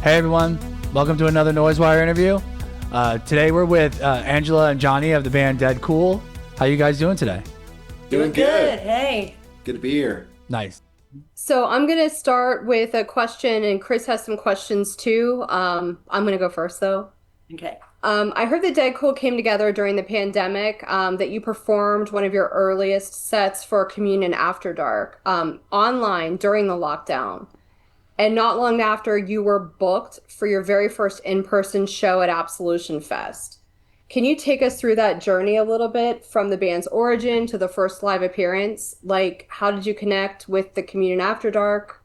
Hey everyone, welcome to another Noisewire interview. Today we're with Angela and Johnny of the band Dead Cool. How you guys doing today? Doing good. Hey. Good to be here. Nice. So I'm going to start with a question, and Chris has some questions too. I'm going to go first, though. Okay. I heard that Dead Cool came together during the pandemic, that you performed one of your earliest sets for Communion After Dark online during the lockdown. And not long after, you were booked for your very first in-person show at Absolution Fest. Can you take us through that journey a little bit from the band's origin to the first live appearance? Like, how did you connect with the Communion After Dark?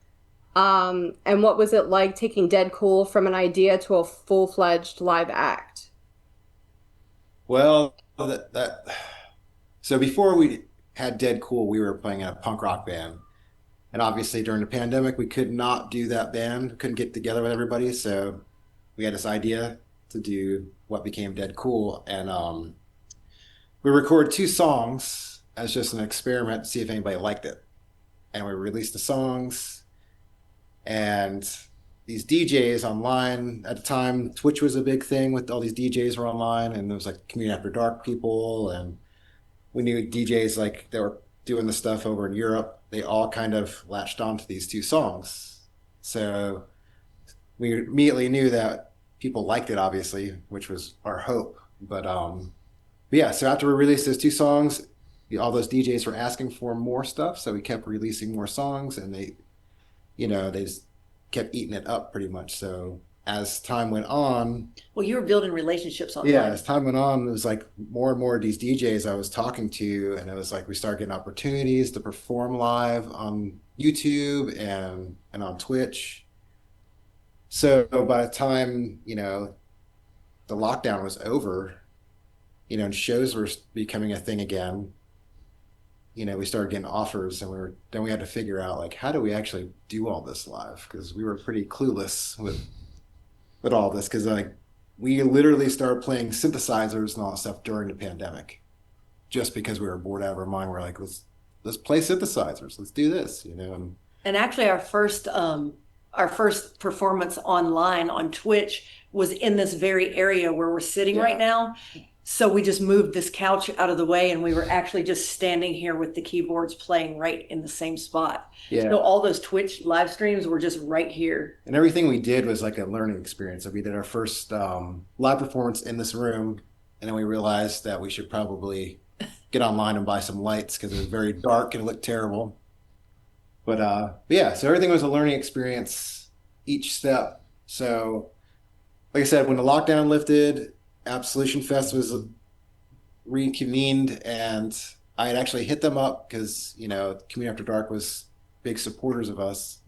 And what was it like taking Dead Cool from an idea to a full-fledged live act? Well, so before we had Dead Cool, we were playing in a punk rock band. And obviously during the pandemic, we could not do that band, couldn't get together with everybody. So we had this idea to do what became Dead Cool. And we recorded 2 songs as just an experiment to see if anybody liked it. And we released the songs. And these DJs online at the time, Twitch was a big thing with all these DJs were online. And there was like Community After Dark people. And we knew DJs like that were doing the stuff over in Europe. They all kind of latched onto these 2 songs. So we immediately knew that people liked it, obviously, which was our hope. But yeah, so after we released those 2 songs, all those DJs were asking for more stuff. So we kept releasing more songs and they just kept eating it up pretty much. So as time went on, Well, you were building relationships online. yeah, as time went on, it was like more and more of these DJs I was talking to, and it was like we started getting opportunities to perform live on YouTube and on Twitch. So by the time, the lockdown was over, and shows were becoming a thing again, we started getting offers, and then we had to figure out like how do we actually do all this live? Because we were pretty clueless with all this, because like we literally started playing synthesizers and all that stuff during the pandemic, just because we were bored out of our mind. We're like, let's play synthesizers, let's do this, And actually our first performance online on Twitch was in this very area where we're sitting right now. So we just moved this couch out of the way and we were actually just standing here with the keyboards playing right in the same spot. Yeah. So all those Twitch live streams were just right here. And everything we did was like a learning experience. So we did our first live performance in this room, and then we realized that we should probably get online and buy some lights because it was very dark and it looked terrible. But yeah, so everything was a learning experience each step. So like I said, when the lockdown lifted, Absolution Fest was reconvened, and I had actually hit them up because, Community After Dark was big supporters of us.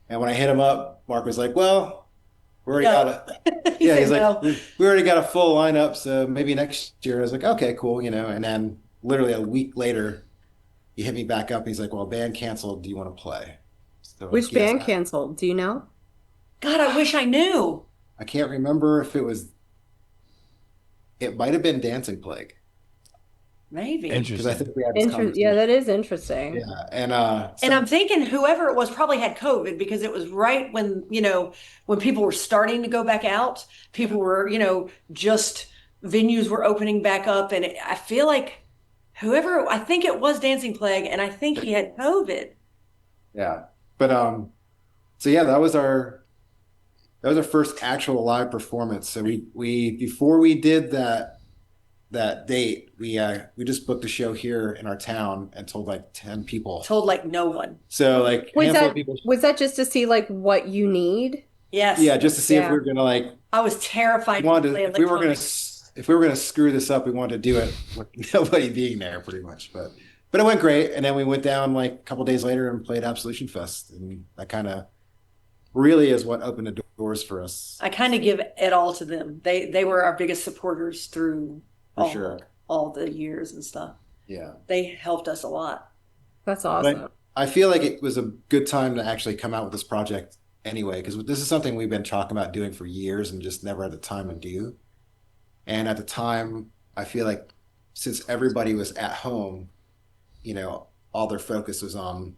And when I hit him up, Mark was like, well, we already got a, yeah, he's like, no. we already got a full lineup, so maybe next year. I was like, okay, cool, and then literally a week later, he hit me back up. He's like, well, band canceled. Do you want to play? So Which like, yes, band canceled? Do you know? God, I wish I knew. I can't remember if it might have been Dancing Plague. Maybe. Because I Interesting. think we had this Yeah, conversation. that is interesting. Yeah, And I'm thinking whoever it was probably had COVID, because it was right when, when people were starting to go back out, people were, just venues were opening back up. And I feel like I think it was Dancing Plague, and I think he had COVID. yeah, but so yeah, that was our first actual live performance. So we before we did that date, we just booked a show here in our town and told like 10 people. Told like no one. So like a handful of people. Was that just to see like what you need? Yes. Yeah, just to see if Yeah. we were gonna like I was terrified to wanted play if we were gonna electronics. if we were gonna screw this up, we wanted to do it with nobody being there, pretty much. But it went great, and then we went down like a couple days later and played Absolution Fest, and that kind of really is what opened the doors for us. I kind of give it all to them. They were our biggest supporters through For sure. all the years and stuff. Yeah. They helped us a lot. That's awesome. But I feel like it was a good time to actually come out with this project anyway, because this is something we've been talking about doing for years and just never had the time to do. And at the time, I feel like since everybody was at home, all their focus was on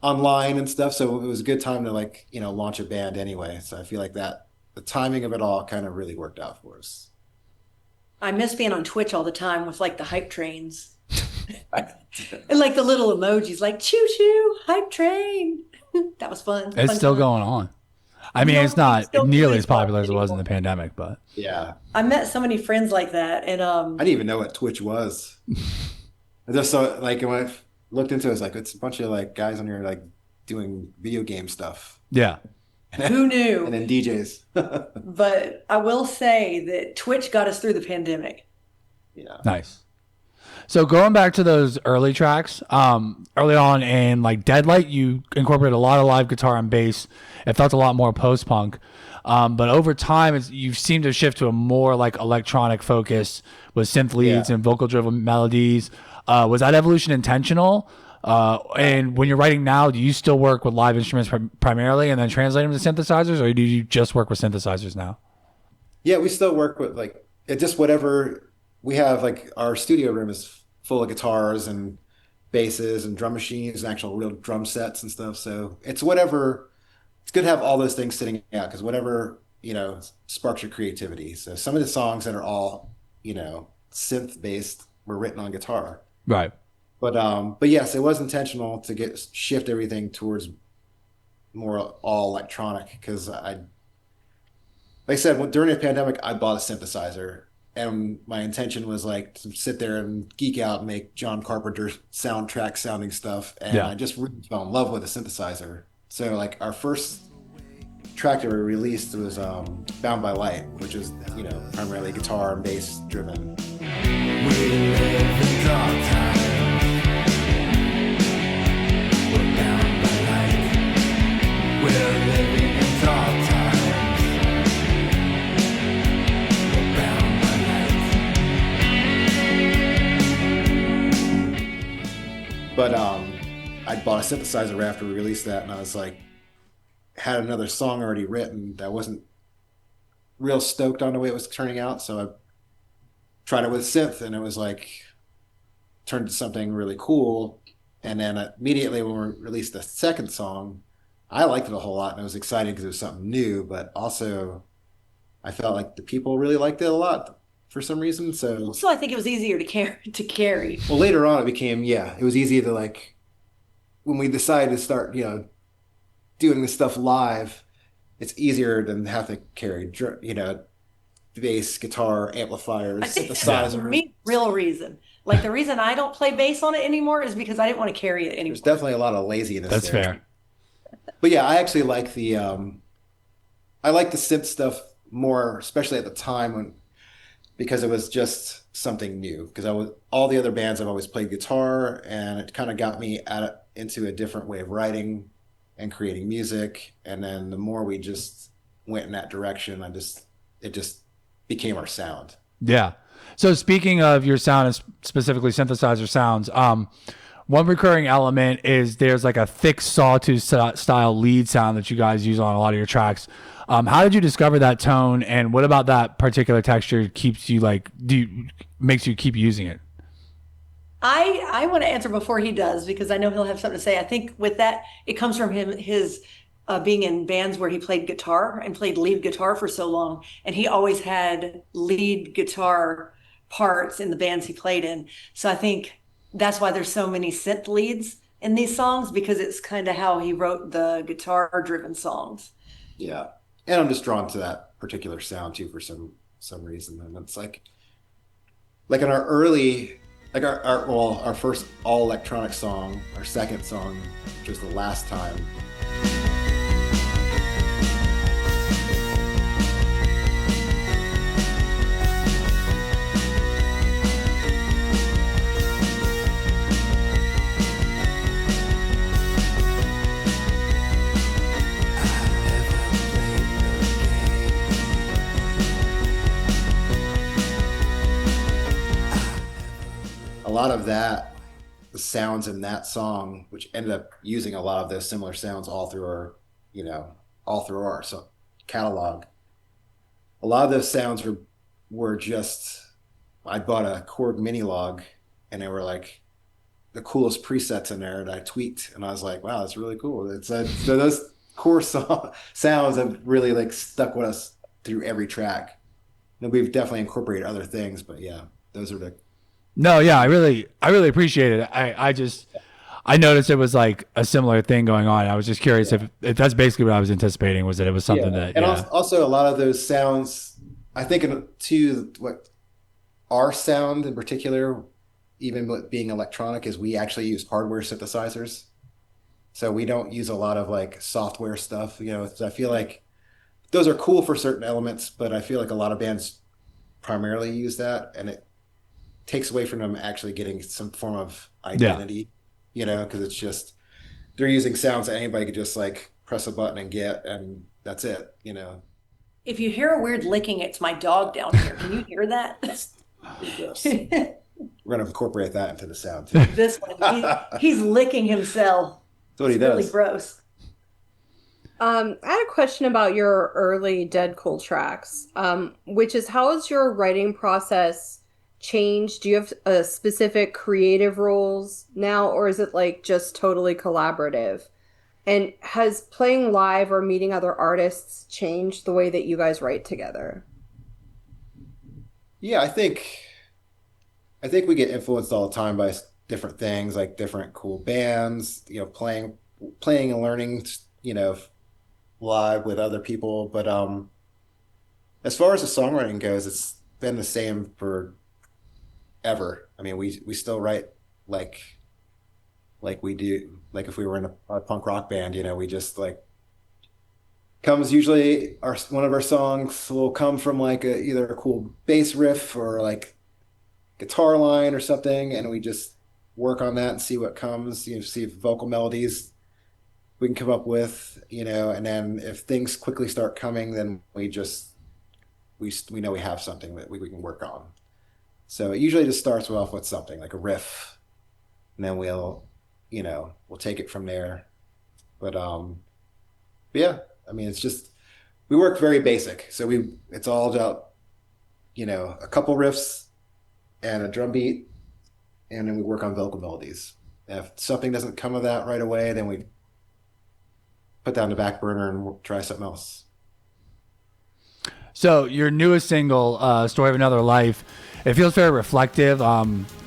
online and stuff. So it was a good time to like, launch a band anyway. So I feel like that the timing of it all kind of really worked out for us. I miss being on Twitch all the time with like the hype trains and like the little emojis, like choo choo hype train. That was fun. It's Fun still time. going on. I mean, No, it's not still nearly really as popular fun as it was in the anymore. pandemic, but Yeah. I met so many friends like that, and I didn't even know what Twitch was. I just saw like when I looked into it, it's like it's a bunch of like guys on here like doing video game stuff. yeah, who knew? And then DJs. But I will say that Twitch got us through the pandemic. Yeah. nice. So going back to those early tracks, early on in like Deadlight, you incorporated a lot of live guitar and bass. It felt a lot more post-punk. But over time, you seem to shift to a more like electronic focus with synth leads and vocal-driven melodies. Was that evolution intentional? And when you're writing now, do you still work with live instruments primarily and then translate them to synthesizers, or do you just work with synthesizers now? Yeah, we still work with like it just whatever we have. Like our studio room is full of guitars and basses and drum machines and actual real drum sets and stuff. So it's whatever. It's good to have all those things sitting out because whatever sparks your creativity. So some of the songs that are all synth based were written on guitar. Right. But yes, it was intentional to shift everything towards more all electronic because like I said, during the pandemic, I bought a synthesizer, and my intention was like to sit there and geek out and make John Carpenter soundtrack sounding stuff, and Yeah. I just really fell in love with a synthesizer. So like our first track that we released was "Bound by Light," which is primarily guitar and bass driven. We live in dark times. We're bound by light. We're living in dark times. We're bound by light. But I bought a synthesizer after we released that, and I was like, had another song already written that wasn't real stoked on the way it was turning out, so I tried it with synth, and it was like turned to something really cool. And then immediately when we released the second song, I liked it a whole lot, and I was excited because it was something new, but also I felt like the people really liked it a lot for some reason. So I think it was easier to carry. well, later on it became, it was easy to like, when we decided to start, doing this stuff live, it's easier than have to carry, bass, guitar, amplifiers, I think synthesizer. for me, real reason. Like the reason I don't play bass on it anymore is because I didn't want to carry it anymore. There's definitely a lot of laziness That's there. fair. But yeah, I actually like the synth stuff more, especially at the time because it was just something new. Because all the other bands I've always played guitar, and it kind of got me into a different way of writing and creating music. And then the more we just went in that direction, it just became our sound. Yeah. So speaking of your sound and specifically synthesizer sounds, one recurring element is there's like a thick sawtooth style lead sound that you guys use on a lot of your tracks. How did you discover that tone, and what about that particular texture keeps you makes you keep using it? I want to answer before he does because I know he'll have something to say. I think with that, it comes from his being in bands where he played guitar and played lead guitar for so long, and he always had lead guitar parts in the bands he played in. So I think that's why there's so many synth leads in these songs, because it's kind of how he wrote the guitar-driven songs. Yeah. And I'm just drawn to that particular sound too for some reason. And it's like in our early, like our first all electronic song, our second song, which was The Last Time. A lot of that, the sounds in that song, which ended up using a lot of those similar sounds all through our catalog. A lot of those sounds were just, I bought a Korg mini log, and they were like the coolest presets in there that I tweaked, and I was like, wow, that's really cool. So those core sounds have really like stuck with us through every track. And we've definitely incorporated other things, but yeah, those are the No, yeah, I really appreciate it. I noticed it was like a similar thing going on. I was just curious if that's basically what I was anticipating, was that it was something that, and yeah. also a lot of those sounds, I think, to what our sound in particular, even with being electronic, is we actually use hardware synthesizers. So we don't use a lot of like software stuff. So I feel like those are cool for certain elements, but I feel like a lot of bands primarily use that, and it takes away from them actually getting some form of Yeah. identity, because it's just they're using sounds that anybody could just like press a button and get, and that's it. If you hear a weird licking, it's my dog down here. Can you hear that? Gross. We're gonna incorporate that into the sound too. This one, he's licking himself. That's what he It's really does. gross. I had a question about your early Dead Cool tracks, which is how has your writing process changed? Do you have specific creative roles now, or is it like just totally collaborative? And has playing live or meeting other artists changed the way that you guys write together? Yeah, I think we get influenced all the time by different things, like different cool bands, playing and learning, live with other people. But as far as the songwriting goes, it's been the same for ever. I mean, we still write like we do, like if we were in a punk rock band, we just like comes usually one of our songs will come from like either a cool bass riff or like guitar line or something, and we just work on that and see what comes, see if vocal melodies we can come up with, and then if things quickly start coming, then we know we have something that we can work on. So it usually just starts off with something like a riff, and then we'll take it from there. But yeah, I mean, it's just we work very basic. So it's all about, a couple riffs and a drum beat, and then we work on vocal melodies. And if something doesn't come of that right away, then we put that on the back burner and we'll try something else. So your newest single, "Story of Another Life," it feels very reflective. A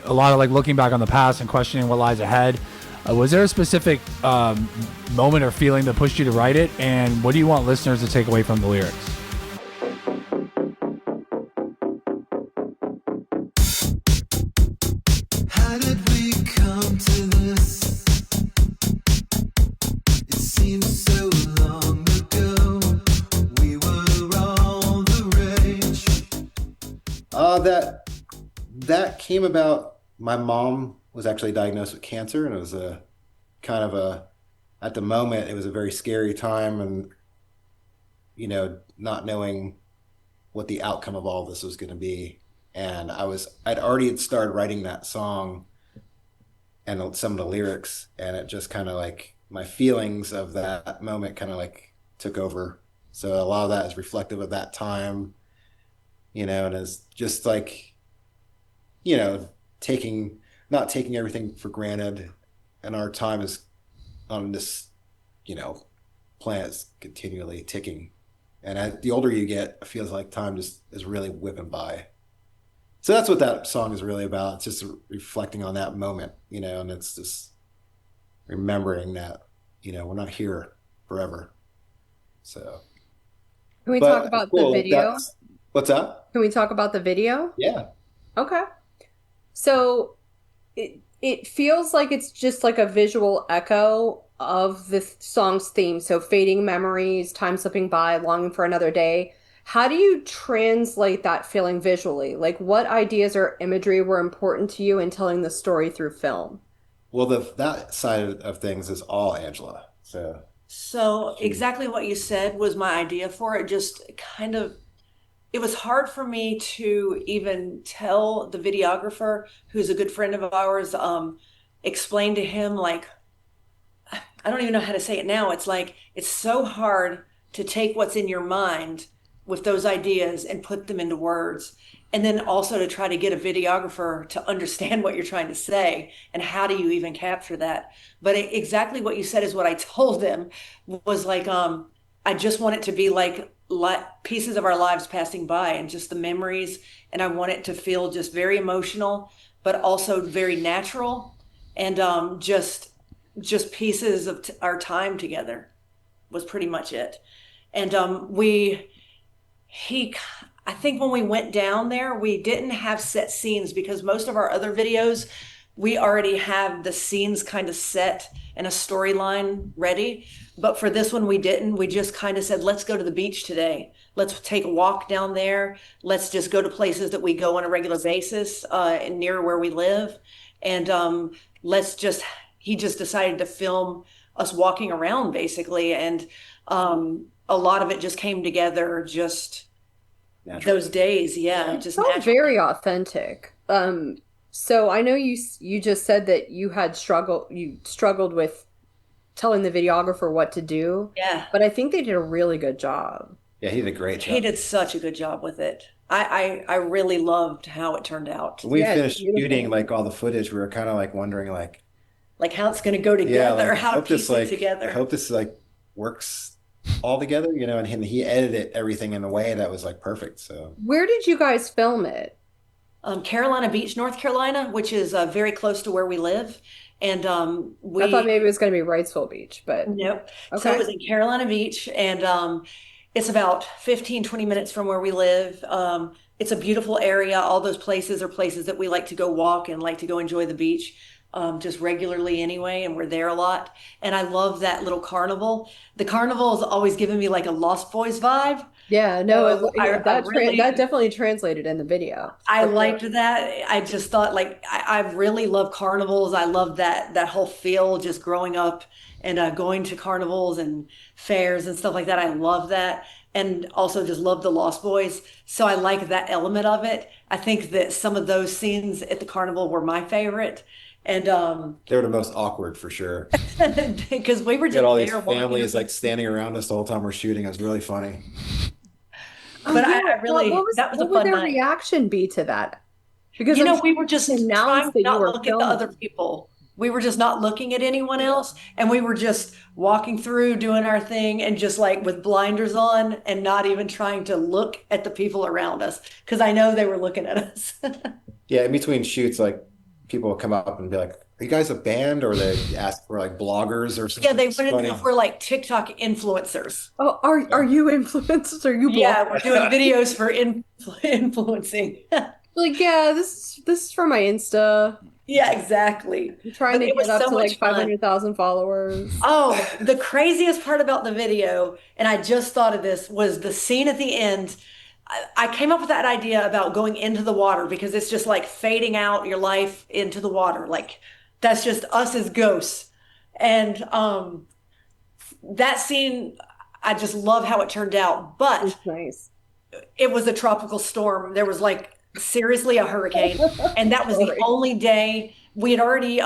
lot of like looking back on the past and questioning what lies ahead. Was there a specific moment or feeling that pushed you to write it? And what do you want listeners to take away from the lyrics? How did we come to this? It seems so long ago. We were all the rage. That came about. My mom was actually diagnosed with cancer, and it was a kind of at the moment, it was a very scary time, and not knowing what the outcome of all this was going to be. And I'd already started writing that song and some of the lyrics, and it just kind of like my feelings of that moment kind of like took over. So a lot of that is reflective of that time, and it's just like, not taking everything for granted, and our time is on this, planet is continually ticking. And the older you get, it feels like time just is really whipping by. So that's what that song is really about. It's just reflecting on that moment, and it's just remembering that, we're not here forever. So, Can we but talk about the cool. video? What's that? Can we talk about the video? Yeah. Okay. So it feels like it's just like a visual echo of the song's theme. So fading memories, time slipping by, longing for another day. How do you translate that feeling visually? Like what ideas or imagery were important to you in telling the story through film? Well, that side of things is all Angela. So exactly what you said was my idea for it. Just kind of, it was hard for me to even tell the videographer, who's a good friend of ours, explain to him, like, I don't even know how to say it now. It's like, it's so hard to take what's in your mind with those ideas and put them into words. And then also to try to get a videographer to understand what you're trying to say and how do you even capture that. But exactly what you said is what I told them was like, I just want it to be like pieces of our lives passing by and just the memories. And I want it to feel just very emotional, but also very natural and just pieces of our time together was pretty much it. And I think when we went down there, we didn't have set scenes because most of our other videos, we already have the scenes kind of set and a storyline ready. But for this one, we didn't. We just kind of said, let's go to the beach today. Let's take a walk down there. Let's just go to places that we go on a regular basis near where we live. And he just decided to film us walking around basically. And a lot of it just came together just those days. Yeah. It Just felt naturally. very authentic. So I know you just said that you struggled with telling the videographer what to do, Yeah. but I think they did a really good job. Yeah, he did a great He job. did such a good job with it. I really loved how it turned out. When we Yeah, it's finished beautiful. shooting like all the footage, we were kind of like wondering like, Like how it's going to go yeah, together, like how to piece it I together. hope this like works all together, you know, and he edited everything in a way that was like perfect. So Where did you guys film it? Carolina Beach, North Carolina, which is very close to where we live. And I thought maybe it was going to be Wrightsville Beach, but nope. So it okay. was in Carolina Beach, and it's about 15, 20 minutes from where we live. It's a beautiful area. All those places are places that we like to go walk and like to go enjoy the beach just regularly anyway, and we're there a lot. And I love that little carnival. The carnival has always given me like a Lost Boys vibe. Yeah, no, So that definitely translated in the video. I liked that. I just thought like I really love carnivals. I love that whole feel just growing up and going to carnivals and fairs and stuff like that. I love that. And also just love the Lost Boys. So I like that element of it. I think that some of those scenes at the carnival were my favorite. And they were the most awkward for sure. because we were We just had all these there walking families like standing around us the whole time we're shooting. It was really funny. But I really that was a what would fun their night. reaction be to that? Because You I'm know, sure we were just they trying announced to that you not were look at the other filming. people. We were just not looking at anyone else, and we were just walking through, doing our thing, and just like with blinders on, and not even trying to look at the people around us because I know they were looking at us. Yeah, in between shoots, like people would come up and be like, "Are you guys a band?" Or they ask for like bloggers or something. Yeah, they It's wanted to funny. know if we're like TikTok influencers. Oh, are you influencers? Are you Yeah, bloggers? we're doing videos for influencing. Like, yeah, this is for my Insta. Yeah, exactly. I'm trying But to it was get up so to much like fun. 500,000 followers. Oh, the craziest part about the video, and I just thought of this, was the scene at the end. I came up with that idea about going into the water because it's just like fading out your life into the water. Like that's just us as ghosts. And that scene, I just love how it turned out. But It's nice. it was a tropical storm. There was like seriously a hurricane, and that was the Sorry. only day we had already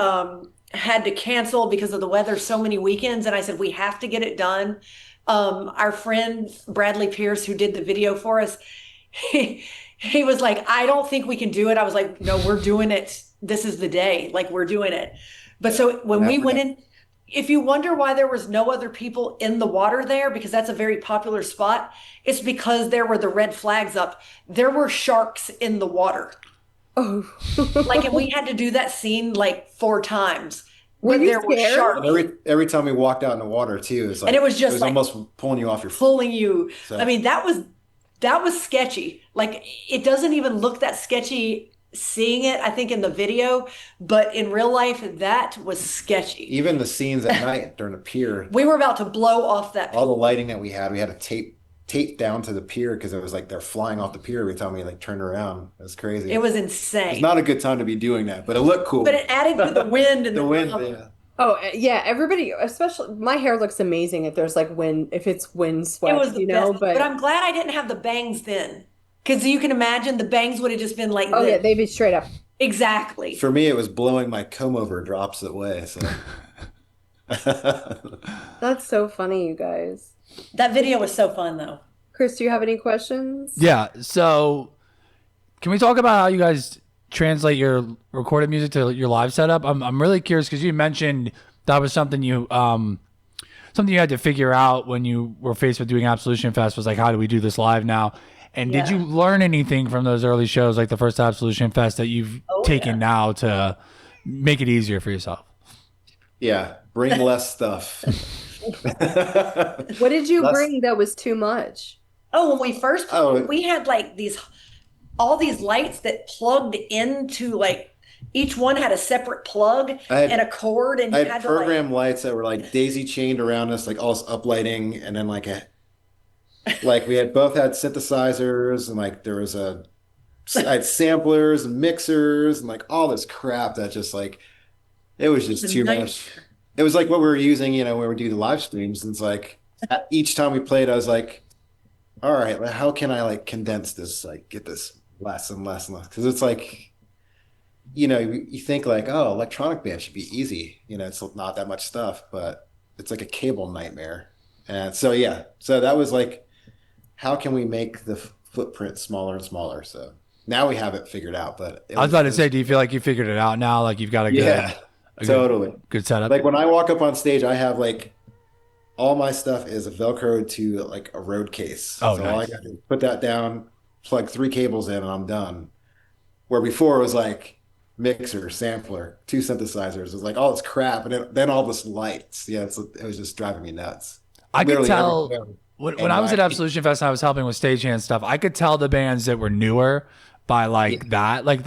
had to cancel because of the weather so many weekends. And I said, we have to get it done. Our friend Bradley Pierce, who did the video for us, he was like, I don't think we can do it. I was like, no, we're doing it. This is the day. Like we're doing it. But so when we went in, if you wonder why there was no other people in the water there, because that's a very popular spot, it's because there were the red flags up. There were sharks in the water. Oh. Like, and we had to do that scene like 4 times. Were But you there were scared? sharks. And every time we walked out in the water too, it was like And it was just like almost pulling you off your feet. pulling you. So- I mean, that was sketchy. Like it doesn't even look that sketchy seeing it, I think, in the video, but in real life, that was sketchy. Even the scenes at night during the pier, We were about to blow off that. all the lighting that we had to tape down to the pier because it was like they're flying off the pier every time we like turned around. It was crazy. It was It's insane. not a good time to be doing that, but it looked cool. But it added to the wind and The wind, the yeah. Oh, yeah, everybody, especially my hair looks amazing if there's like wind, if it's wind It swept, was the you know, best. But I'm glad I didn't have the bangs then. Because you can imagine the bangs would have just been like oh yeah, this. they'd be straight up. Exactly. For me, it was blowing my comb over drops away. So That's so funny, you guys. That video was so fun though. Chris, do you have any questions? Yeah. So, can we talk about how you guys translate your recorded music to your live setup? I'm really curious because you mentioned that was something you had to figure out when you were faced with doing Absolution Fest, was like, how do we do this live now? And did you learn anything from those early shows, like the first Absolution Fest, that you've taken now to make it easier for yourself? Yeah, bring less stuff. What did you bring that was too much? Oh, when we first played, we had like all these lights that plugged into, like, each one had a separate plug and a cord, and I you had to program lights that were like daisy chained around us, like all this uplighting, and then like we had both had synthesizers, and like there was I had samplers and mixers and like all this crap that just like it was just too much. It was like what we were using, when we do the live streams, and it's like each time we played, I was like, all right, well, how can I like condense this, like get this less and less and less? Because it's like, you think like, oh, electronic band should be easy. It's not that much stuff, but it's like a cable nightmare. And so, yeah, so that was like, how can we make the footprint smaller and smaller? So now we have it figured out. But I was about to say, do you feel like you figured it out now? Like you've got a good setup? Like when I walk up on stage, I have like all my stuff is Velcro to like a road case. Oh, so nice. all I got to put that down, plug 3 cables in, and I'm done. Where before it was like mixer, sampler, 2 synthesizers. It was like all this crap, and then all this lights. Yeah, it was just driving me nuts. I could tell when I was at Absolution Fest and I was helping with stagehand stuff, I could tell the bands that were newer by that. Like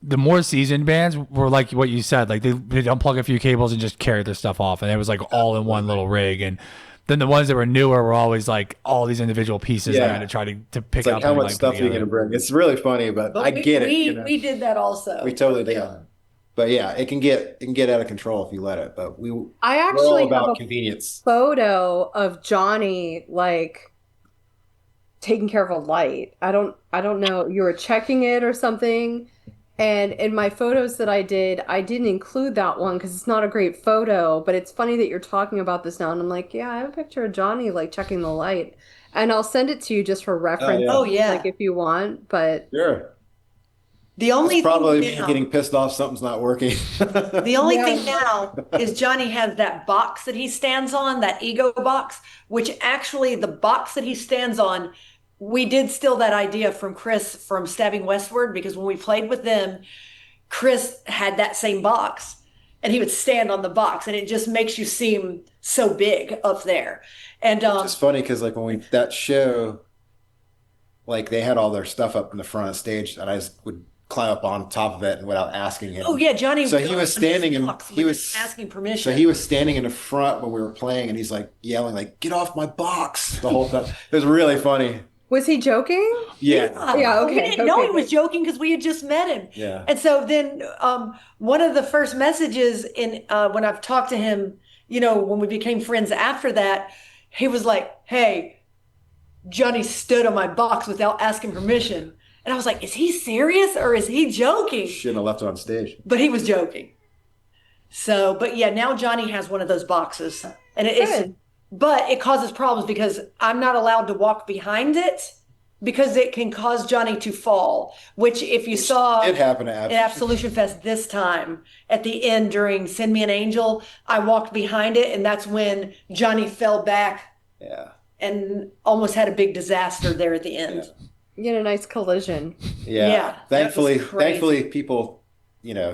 the more seasoned bands were like what you said, like they'd unplug a few cables and just carry their stuff off, and it was like all in one little rig. And then the ones that were newer were always like all these individual pieces that I had to try to pick up. Like how much stuff are you going to bring? It's really funny, but I get it. We did that also. We totally did. But yeah, it can get out of control if you let it. But I actually we're all have about a convenience. photo of Johnny like taking care of a light. I don't know. You were checking it or something. And in my photos that I didn't include that one because it's not a great photo, but it's funny that you're talking about this now. And I'm like, yeah, I have a picture of Johnny like checking the light. And I'll send it to you just for reference. Oh, yeah. Like if you want, but Sure. The only probably thing now, getting pissed off something's not working. the only thing now is Johnny has that box that he stands on, that ego box, which actually the box that he stands on, we did steal that idea from Chris from Stabbing Westward, because when we played with them, Chris had that same box and he would stand on the box, and it just makes you seem so big up there. And it's funny because like when that show, like they had all their stuff up in the front of stage, and I just would climb up on top of it and without asking him. Oh yeah, Johnny. So he was standing and he was asking permission. So he was standing in the front when we were playing, and he's like yelling, like, "Get off my box!" the whole time. It was really funny. was he joking? Yeah. Yeah, okay. We didn't know he was joking because we had just met him. Yeah. And so then one of the first messages when I've talked to him, when we became friends after that, he was like, "Hey, Johnny stood on my box without asking permission." And I was like, is he serious or is he joking? Shouldn't have left it on stage. But he was joking. So, but yeah, now Johnny has one of those boxes. And but it causes problems because I'm not allowed to walk behind it because it can cause Johnny to fall, which if you saw it happened at Absolution Fest this time, at the end during Send Me an Angel, I walked behind it, and that's when Johnny fell back and almost had a big disaster there at the end. Yeah. You had a nice collision. Yeah. Thankfully, people,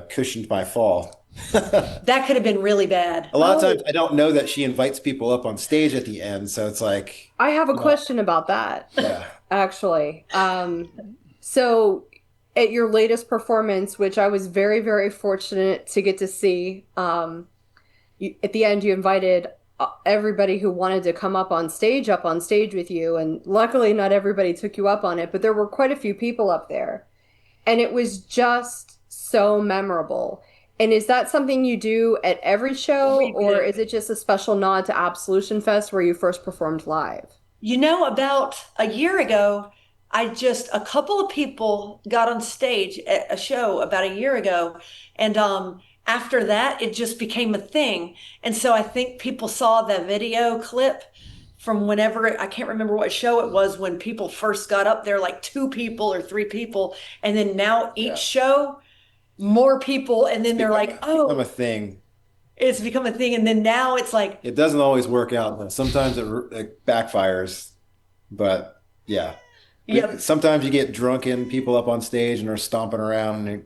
cushioned my fall. That could have been really bad. A lot of times I don't know that she invites people up on stage at the end, so it's like I have a question about that. Yeah. Actually. So at your latest performance, which I was very, very fortunate to get to see, at the end you invited everybody who wanted to come up on stage with you, and luckily not everybody took you up on it, but there were quite a few people up there, and it was just so memorable. And is that something you do at every show, or is it just a special nod to Absolution Fest where you first performed live? About a year ago, a couple of people got on stage at a show about a year ago, and after that, it just became a thing. And so I think people saw the video clip from whenever, I can't remember what show it was, when people first got up there, like 2 people or 3 people. And then now each Yeah. show, more people. And then they're like, become oh, a thing. it's become a thing. And then now it's like, It doesn't always work out. Sometimes it backfires, but yeah. yeah, Sometimes you get drunken people up on stage and are stomping around and they're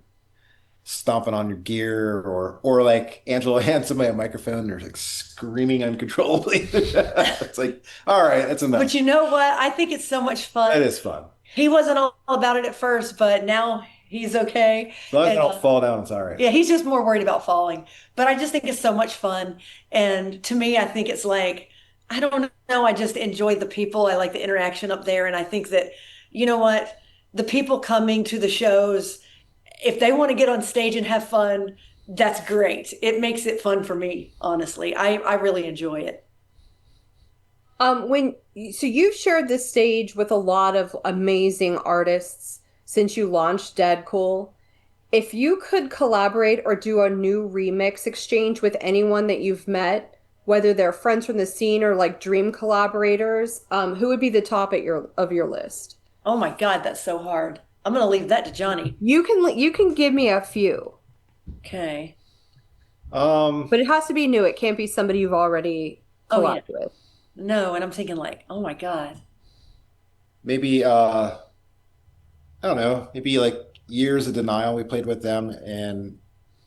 stomping on your gear, or like Angela hands somebody a microphone and they're like screaming uncontrollably. It's like, all right, that's enough. but you know what? I think it's so much fun. That is fun. He wasn't all about it at first, but now he's okay. As long as I And, don't fall down, it's all right. yeah, he's just more worried about falling. But I just think it's so much fun. And to me, I think it's like, I don't know, I just enjoy the people. I like the interaction up there. And I think that, you know what? The people coming to the shows, if they want to get on stage and have fun, that's great. It makes it fun for me, honestly. I really enjoy it. So you've shared this stage with a lot of amazing artists since you launched Dead Cool. If you could collaborate or do a new remix exchange with anyone that you've met, whether they're friends from the scene or like dream collaborators, who would be the top at your list? Oh my God, that's so hard. I'm going to leave that to Johnny. You can give me a few, Okay. but it has to be new. It can't be somebody you've already Oh, yeah. collabed with. No, and I'm thinking like, oh my God. Maybe I don't know, maybe like Years of Denial. We played with them in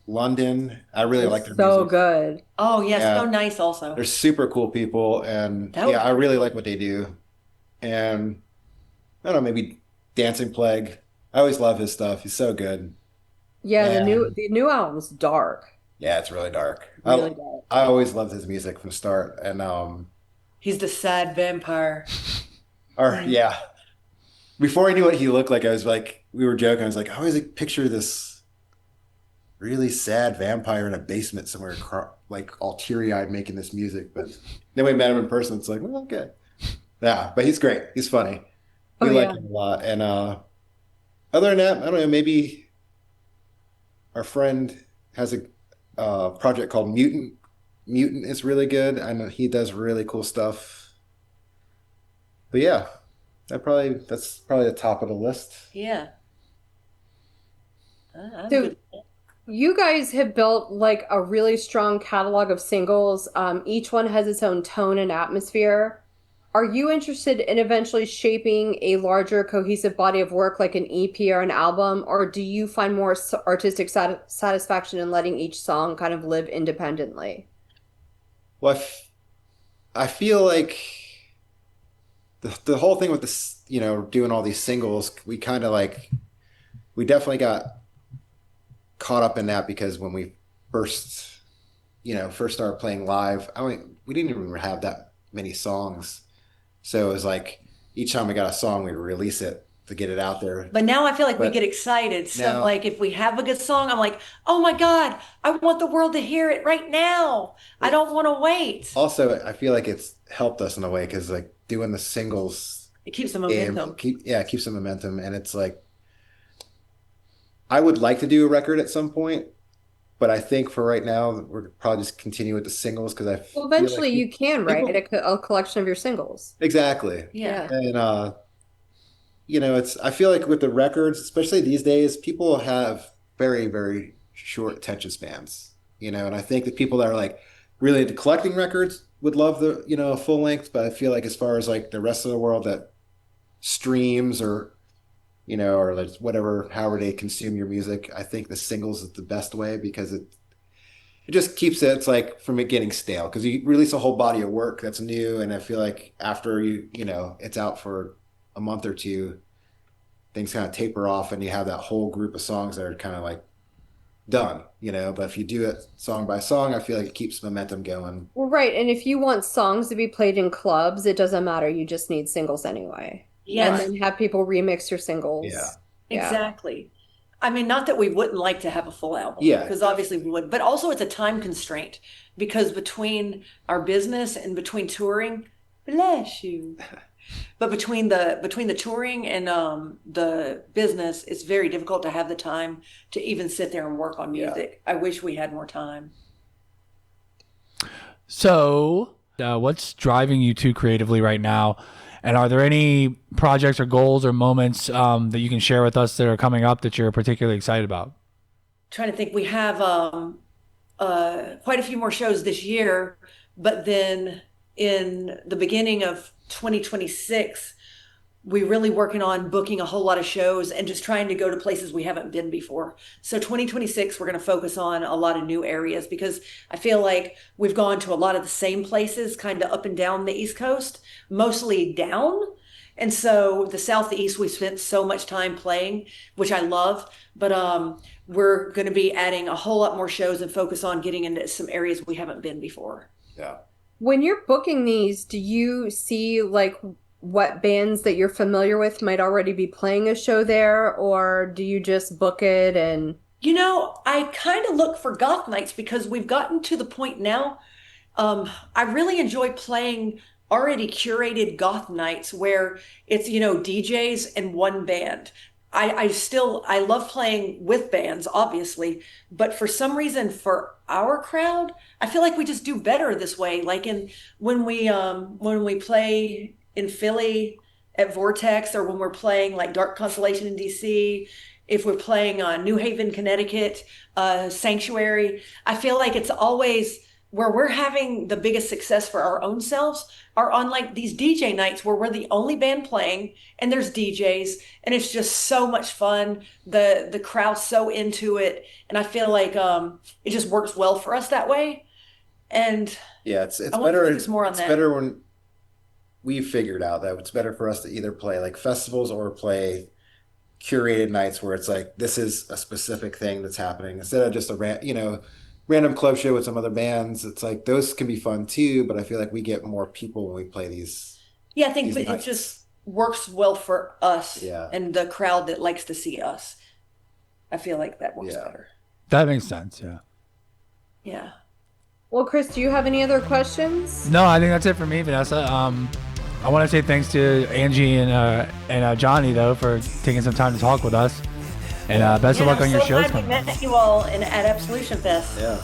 London. I really like their So music. good. Oh, yes, Yeah. so nice also. They're super cool people, and That would- yeah, I really like what they do. And I don't know, maybe Dancing Plague. I always love his stuff. He's so good. Yeah, And the new album's dark. yeah, it's really dark. Really dark. I always loved his music from the start. And He's the sad vampire. or yeah, before I knew what he looked like, I was like, we were joking. I was like, I always like picture this really sad vampire in a basement somewhere, like all teary-eyed making this music. But then we met him in person. It's like, well, okay, yeah. But he's great. He's funny. We Oh, like yeah. him a lot. And other than that, I don't know. Maybe our friend has a project called Mutant. Mutant is really good. I know he does really cool stuff. But yeah, that's probably the top of the list. Yeah. I'm So good. you guys have built like a really strong catalog of singles. Each one has its own tone and atmosphere. Are you interested in eventually shaping a larger cohesive body of work like an EP or an album, or do you find more artistic satisfaction in letting each song kind of live independently? Well, I feel like the whole thing with this, doing all these singles, we kind of like, we definitely got caught up in that because when we first started playing live, we didn't even have that many songs. So it was like each time we got a song, we'd release it to get it out there. But now I feel like we But get excited. So now, like if we have a good song, I'm like, oh my God, I want the world to hear it right now. I don't want to wait. also, I feel like it's helped us in a way because like doing the singles It keeps the game, momentum. it keeps the momentum. And it's like, I would like to do a record at some point, but I think for right now, we're probably just continue with the singles because I Well, feel eventually like you can people- write a collection of your singles. exactly. Yeah. And I feel like with the records, especially these days, people have very, very short attention spans, and I think that people that are like really into collecting records would love the, full length, but I feel like as far as like the rest of the world that streams or like whatever, however they consume your music, I think the singles is the best way because it just keeps it, it's like from it getting stale because you release a whole body of work that's new. And I feel like after it's out for a month or two, things kind of taper off and you have that whole group of songs that are kind of like done, but if you do it song by song, I feel like it keeps momentum going. Well, right. And if you want songs to be played in clubs, it doesn't matter. You just need singles anyway. And Yes, then have people remix your singles. Yeah. Yeah. exactly. I mean, not that we wouldn't like to have a full album, Yeah. because obviously we would, but also it's a time constraint because between our business and between touring, bless you. But between the touring and the business, it's very difficult to have the time to even sit there and work on Yeah. music. I wish we had more time. So What's driving you two creatively right now? And are there any projects or goals or moments that you can share with us that are coming up that you're particularly excited about? Trying to think, we have quite a few more shows this year, but then in the beginning of 2026, we're really working on booking a whole lot of shows and just trying to go to places we haven't been before. So 2026, we're going to focus on a lot of new areas because I feel like we've gone to a lot of the same places kind of up and down the East Coast, mostly down. And so the Southeast, we spent so much time playing, which I love, but we're going to be adding a whole lot more shows and focus on getting into some areas we haven't been before. Yeah. When you're booking these, do you see like what bands that you're familiar with might already be playing a show there, or do you just book it and... I kind of look for goth nights because we've gotten to the point now. I really enjoy playing already curated goth nights where it's, DJs and one band. I love playing with bands, obviously, but for some reason for our crowd, I feel like we just do better this way. Like when we play in Philly at Vortex, or when we're playing like Dark Constellation in DC, if we're playing New Haven, Connecticut, Sanctuary, I feel like it's always where we're having the biggest success for our own selves are on like these DJ nights where we're the only band playing and there's DJs and it's just so much fun. The crowd's so into it, and I feel like it just works well for us that way. And yeah, it's I want to better. focus more on It's that. better when we've figured out that it's better for us to either play like festivals or play curated nights where it's like this is a specific thing that's happening instead of just a random club show with some other bands. It's like those can be fun too, but I feel like we get more people when we play these. Yeah, I think These it nights. just works well for us Yeah. and the crowd that likes to see us. I feel like that works Yeah. better. That makes sense. Yeah. Yeah. Well, Chris, do you have any other questions? No, I think that's it for me, Vanessa. I want to say thanks to Angie and Johnny though for taking some time to talk with us, and best of luck on your so shows glad we coming up. met you all at Absolution Fest. Yeah.